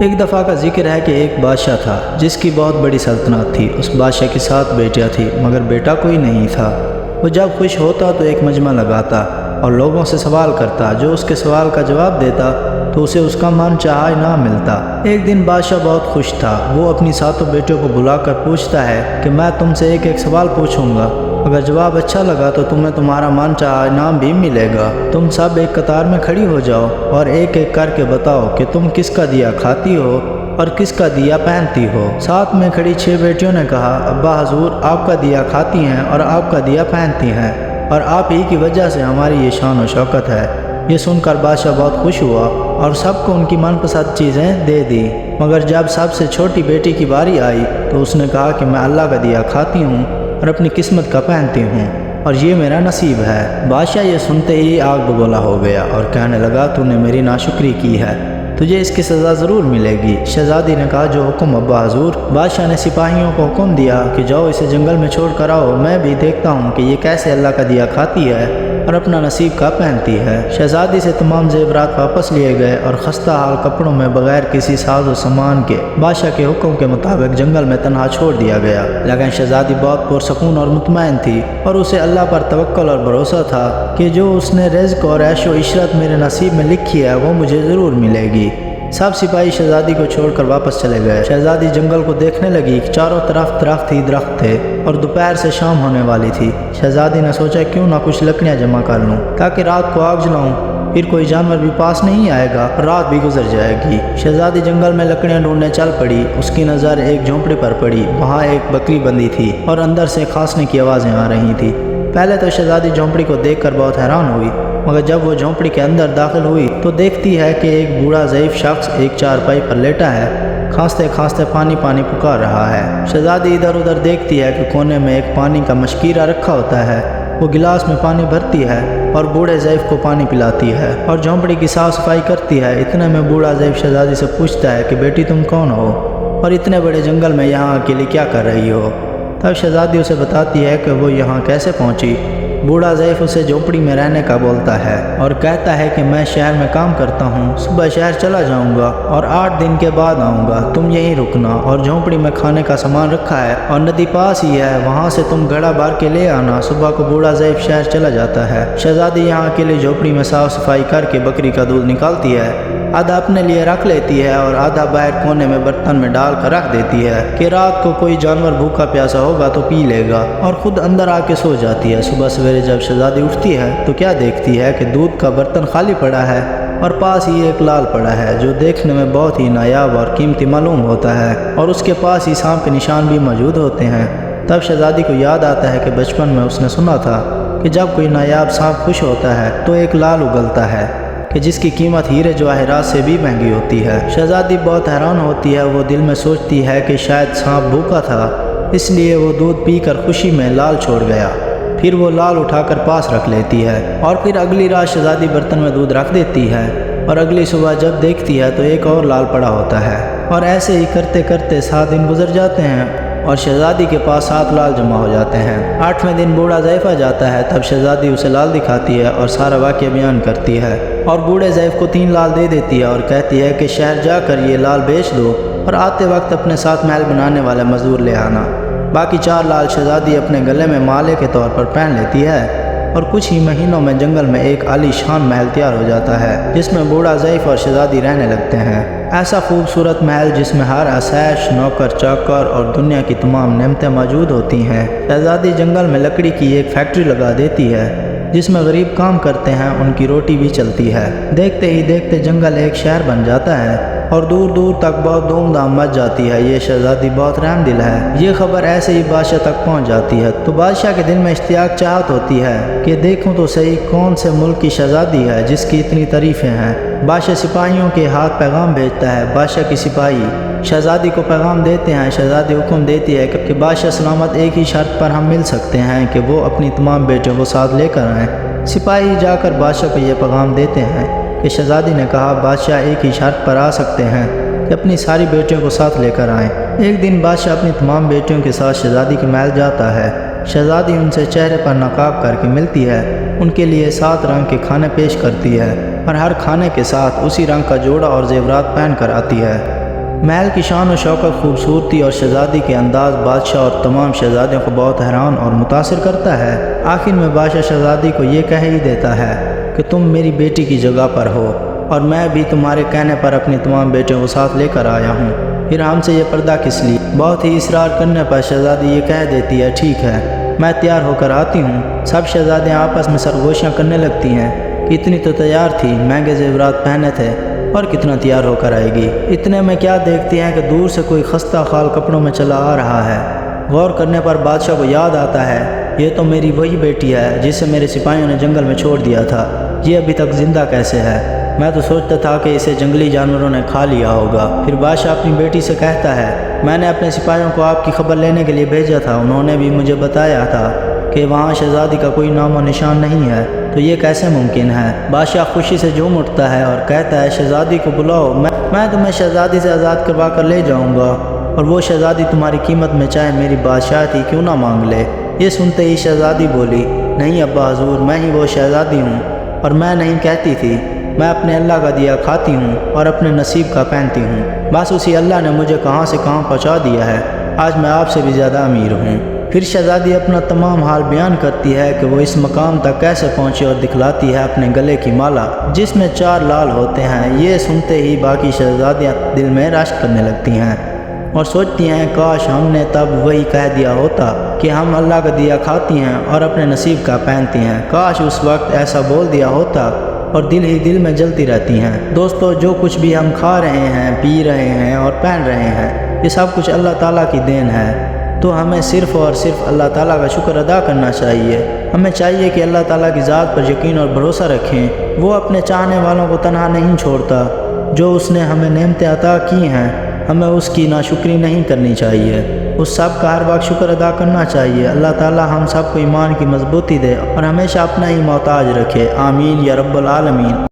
ایک دفعہ کا ذکر ہے کہ ایک بادشاہ تھا جس کی بہت بڑی سلطنت تھی۔ اس بادشاہ کی 7 بیٹیاں تھیں مگر بیٹا کوئی نہیں تھا۔ وہ جب خوش ہوتا تو ایک مجمع لگاتا اور لوگوں سے سوال کرتا، جو اس کے سوال کا جواب دیتا تو اسے اس کا من چاہا انعام ملتا۔ ایک دن بادشاہ بہت خوش تھا۔ وہ اپنی 7 بیٹیوں کو بلا کر پوچھتا ہے کہ میں تم سے ایک ایک سوال پوچھوں گا، اگر جواب اچھا لگا تو تمہیں تمہارا من چاہا انعام بھی ملے گا۔ تم سب ایک قطار میں کھڑی ہو جاؤ اور ایک ایک کر کے بتاؤ کہ تم کس کا دیا کھاتی ہو اور کس کا دیا پہنتی ہو۔ ساتھ میں کھڑی 6 بیٹیوں نے کہا، ابا حضور آپ کا دیا کھاتی ہیں اور آپ کا دیا پہنتی ہیں اور آپ ہی کی وجہ سے ہماری یہ شان و شوکت ہے۔ یہ سن کر بادشاہ بہت خوش ہوا اور سب کو ان کی من پسند چیزیں دے دی، مگر جب سب سے چھوٹی بیٹی کی باری آئی تو اس نے کہا کہ میں اللہ کا دیا کھاتی ہوں اور اپنی قسمت کا پہنتی ہوں اور یہ میرا نصیب ہے۔ بادشاہ یہ سنتے ہی آگ بگولا ہو گیا اور کہنے لگا، تو نے میری ناشکری کی ہے، تجھے اس کی سزا ضرور ملے گی۔ شہزادی نے کہا، جو حکم ابا حضور۔ بادشاہ نے سپاہیوں کو حکم دیا کہ جاؤ اسے جنگل میں چھوڑ کر آؤ، میں بھی دیکھتا ہوں کہ یہ کیسے اللہ کا دیا کھاتی ہے اور اپنا نصیب کا پہنتی ہے۔ شہزادی سے تمام زیورات واپس لیے گئے اور خستہ حال کپڑوں میں بغیر کسی ساز و سامان کے بادشاہ کے حکم کے مطابق جنگل میں تنہا چھوڑ دیا گیا۔ لیکن شہزادی بہت پرسکون اور مطمئن تھی اور اسے اللہ پر توکل اور بھروسہ تھا کہ جو اس نے رزق اور عیش و عشرت میرے نصیب میں لکھی ہے وہ مجھے ضرور ملے گی۔ سب سپاہی شہزادی کو چھوڑ کر واپس چلے گئے۔ شہزادی جنگل کو دیکھنے لگی، چاروں طرف درخت ہی درخت تھے اور دوپہر سے شام ہونے والی تھی۔ شہزادی نے سوچا کیوں نہ کچھ لکڑیاں جمع کر لوں تاکہ رات کو آگ جلاؤں، پھر کوئی جانور بھی پاس نہیں آئے گا اور رات بھی گزر جائے گی۔ شہزادی جنگل میں لکڑیاں ڈھونڈنے چل پڑی۔ اس کی نظر ایک جھونپڑی پر پڑی، وہاں ایک بکری بندھی تھی اور اندر سے کھانسنے کی آوازیں آ رہی تھی۔ پہلے تو شہزادی جھونپڑی کو دیکھ کر بہت حیران ہوئی، مگر جب وہ جھونپڑی کے اندر داخل ہوئی تو دیکھتی ہے کہ ایک بوڑھا ضعیف شخص ایک چارپائی پر لیٹا ہے، کھانستے کھانستے پانی پانی پکار رہا ہے۔ شہزادی ادھر ادھر دیکھتی ہے کہ کونے میں ایک پانی کا مشکیرہ رکھا ہوتا ہے۔ وہ گلاس میں پانی بھرتی ہے اور بوڑھے ضعیف کو پانی پلاتی ہے اور جھونپڑی کی صاف صفائی کرتی ہے۔ اتنے میں بوڑھا ضعیف شہزادی سے پوچھتا ہے کہ بیٹی تم کون ہو اور اتنے بڑے جنگل میں یہاں اکیلی کیا کر رہی ہو؟ تب شہزادی اسے بتاتی ہے کہ وہ یہاں کیسے پہنچی۔ بوڑھا ضعیف اسے جھونپڑی میں رہنے کا بولتا ہے اور کہتا ہے کہ میں شہر میں کام کرتا ہوں، صبح شہر چلا جاؤں گا اور 8 دن کے بعد آؤں گا، تم یہیں رکنا اور جھونپڑی میں کھانے کا سامان رکھا ہے اور ندی پاس ہی ہے، وہاں سے تم گھڑا بھر کے لے آنا۔ صبح کو بوڑھا ضعیف شہر چلا جاتا ہے۔ شہزادی یہاں اکیلے جھونپڑی میں صاف صفائی کر کے بکری کا دودھ نکالتی ہے، آدھا اپنے لیے رکھ لیتی ہے اور آدھا باہر کونے میں برتن میں ڈال کر رکھ دیتی ہے کہ رات کو کوئی جانور بھوکا پیاسا ہوگا تو پی لے گا، اور خود اندر آ کے سو جاتی ہے۔ صبح سویرے جب شہزادی اٹھتی ہے تو کیا دیکھتی ہے کہ دودھ کا برتن خالی پڑا ہے اور پاس ہی ایک لال پڑا ہے جو دیکھنے میں بہت ہی نایاب اور قیمتی معلوم ہوتا ہے، اور اس کے پاس ہی سانپ کے نشان بھی موجود ہوتے ہیں۔ تب شہزادی کو یاد آتا ہے کہ بچپن میں اس نے سنا تھا کہ جب کوئی نایاب سانپ خوش ہوتا ہے تو ایک لال اگلتا ہے کہ جس کی قیمت ہیرے جواہرات سے بھی مہنگی ہوتی ہے۔ شہزادی بہت حیران ہوتی ہے، وہ دل میں سوچتی ہے کہ شاید سانپ بھوکا تھا اس لیے وہ دودھ پی کر خوشی میں لال چھوڑ گیا۔ پھر وہ لال اٹھا کر پاس رکھ لیتی ہے اور پھر اگلی رات شہزادی برتن میں دودھ رکھ دیتی ہے اور اگلی صبح جب دیکھتی ہے تو ایک اور لال پڑا ہوتا ہے، اور ایسے ہی کرتے کرتے 7 دن گزر جاتے ہیں اور شہزادی کے پاس 7 لال جمع ہو جاتے ہیں۔ 8ویں دن بوڑھا ضعیف آ جاتا ہے، تب شہزادی اسے لال دکھاتی ہے اور سارا واقعہ بیان کرتی ہے اور بوڑھے ضعیف کو 3 لال دے دیتی ہے اور کہتی ہے کہ شہر جا کر یہ لال بیچ دو اور آتے وقت اپنے ساتھ محل بنانے والے مزدور لے آنا۔ باقی 4 لال شہزادی اپنے گلے میں مالے کے طور پر پہن لیتی ہے اور کچھ ہی مہینوں میں جنگل میں ایک عالی شان محل تیار ہو جاتا ہے جس میں بوڑھا ضعیف اور شہزادی رہنے لگتے ہیں۔ ایسا خوبصورت محل جس میں ہر آسائش، نوکر چاکر اور دنیا کی تمام نعمتیں موجود ہوتی ہیں۔ شہزادی جنگل میں لکڑی کی ایک فیکٹری لگا دیتی ہے جس میں غریب کام کرتے ہیں، ان کی روٹی بھی چلتی ہے۔ دیکھتے ہی دیکھتے جنگل ایک شہر بن جاتا ہے اور دور دور تک بہت دھوم دھام مچ جاتی ہے۔ یہ شہزادی بہت رحم دل ہے۔ یہ خبر ایسے ہی بادشاہ تک پہنچ جاتی ہے تو بادشاہ کے دل میں اشتیاق چاہت ہوتی ہے کہ دیکھوں تو صحیح کون سے ملک کی شہزادی ہے جس کی اتنی تعریفیں ہیں۔ بادشاہ سپاہیوں کے ہاتھ پیغام بھیجتا ہے۔ بادشاہ کی سپاہی شہزادی کو پیغام دیتے ہیں۔ شہزادی حکم دیتی ہے کہ بادشاہ سلامت ایک ہی شرط پر ہم مل سکتے ہیں کہ وہ اپنی تمام بیٹیوں کو ساتھ لے کر آئیں۔ سپاہی جا کر بادشاہ کو یہ پیغام دیتے ہیں کہ شہزادی نے کہا بادشاہ ایک ہی شرط پر آ سکتے ہیں کہ اپنی ساری بیٹیوں کو ساتھ لے کر آئیں۔ ایک دن بادشاہ اپنی تمام بیٹیوں کے ساتھ شہزادی کے محل جاتا ہے۔ شہزادی ان سے چہرے پر نقاب کر کے ملتی ہے، ان کے لیے 7 رنگ کے کھانے پیش کرتی ہے اور ہر کھانے کے ساتھ اسی رنگ کا جوڑا اور زیورات پہن کر آتی ہے۔ محل کی شان و شوکت، خوبصورتی اور شہزادی کے انداز بادشاہ اور تمام شہزادیوں کو بہت حیران اور متاثر کرتا ہے۔ آخر میں بادشاہ شہزادی کو یہ کہہ ہی دیتا ہے کہ تم میری بیٹی کی جگہ پر ہو اور میں بھی تمہارے کہنے پر اپنی تمام بیٹیوں کو ساتھ لے کر آیا ہوں، پھر ہم سے یہ پردہ کس لیے؟ بہت ہی اصرار کرنے پر شہزادی یہ کہہ دیتی ہے ٹھیک ہے، میں تیار ہو کر آتی ہوں۔ سب شہزادیاں آپس میں سرگوشیاں کرنے لگتی ہیں کہ اتنی تو تیار تھی، مہنگے زیورات پہنے تھے اور کتنا تیار ہو کر آئے گی۔ اتنے میں کیا دیکھتی ہیں کہ دور سے کوئی خستہ خال کپڑوں میں چلا آ رہا ہے۔ غور کرنے پر بادشاہ کو یاد آتا ہے یہ تو میری وہی بیٹی ہے جسے میرے سپاہیوں نے جنگل میں چھوڑ دیا تھا، یہ ابھی تک زندہ کیسے ہے؟ میں تو سوچتا تھا کہ اسے جنگلی جانوروں نے کھا لیا ہوگا۔ پھر بادشاہ اپنی بیٹی سے کہتا ہے میں نے اپنے سپاہیوں کو آپ کی خبر لینے کے لیے بھیجا تھا، انہوں نے بھی مجھے بتایا تھا کہ وہاں شہزادی کا کوئی نام و نشان نہیں ہے، تو یہ کیسے ممکن ہے؟ بادشاہ خوشی سے جھوم اٹھتا ہے اور کہتا ہے شہزادی کو بلاؤ، میں تمہیں شہزادی سے آزاد کروا کر لے جاؤں گا، اور وہ شہزادی تمہاری قیمت میں چاہے میری بادشاہتی کیوں نہ مانگ لے۔ یہ سنتے ہی شہزادی بولی نہیں ابا حضور، میں ہی وہ شہزادی ہوں، اور میں نہیں کہتی تھی، میں اپنے اللہ کا دیا کھاتی ہوں اور اپنے نصیب کا پہنتی ہوں، بس اسی اللہ نے مجھے کہاں سے کہاں پہنچا دیا ہے، آج میں آپ سے بھی زیادہ امیر ہوں۔ پھر شہزادی اپنا تمام حال بیان کرتی ہے کہ وہ اس مقام تک کیسے پہنچی اور دکھلاتی ہے اپنے گلے کی مالا جس میں 4 لال ہوتے ہیں۔ یہ سنتے ہی باقی شہزادیاں دل میں رشک کرنے لگتی ہیں اور سوچتی ہیں کاش ہم نے تب وہی کہہ دیا ہوتا کہ ہم اللہ کا دیا کھاتی ہیں اور اپنے نصیب کا پہنتی ہیں، کاش اس وقت ایسا بول دیا ہوتا، اور دل ہی دل میں جلتی رہتی ہیں۔ دوستو، جو کچھ بھی ہم کھا رہے ہیں، پی رہے ہیں اور پہن رہے ہیں، یہ سب کچھ اللہ تعالیٰ کی دین ہے، تو ہمیں صرف اور صرف اللہ تعالیٰ کا شکر ادا کرنا چاہیے۔ ہمیں چاہیے کہ اللہ تعالیٰ کی ذات پر یقین اور بھروسہ رکھیں، وہ اپنے چاہنے والوں کو تنہا نہیں چھوڑتا، جو اس نے ہمیں نعمتیں عطا کی ہیں ہمیں اس کی ناشکری نہیں کرنی چاہیے، اس سب کا ہر وقت شکر ادا کرنا چاہیے۔ اللہ تعالیٰ ہم سب کو ایمان کی مضبوطی دے اور ہمیشہ اپنا ہی محتاج رکھے، آمین یا رب العالمین۔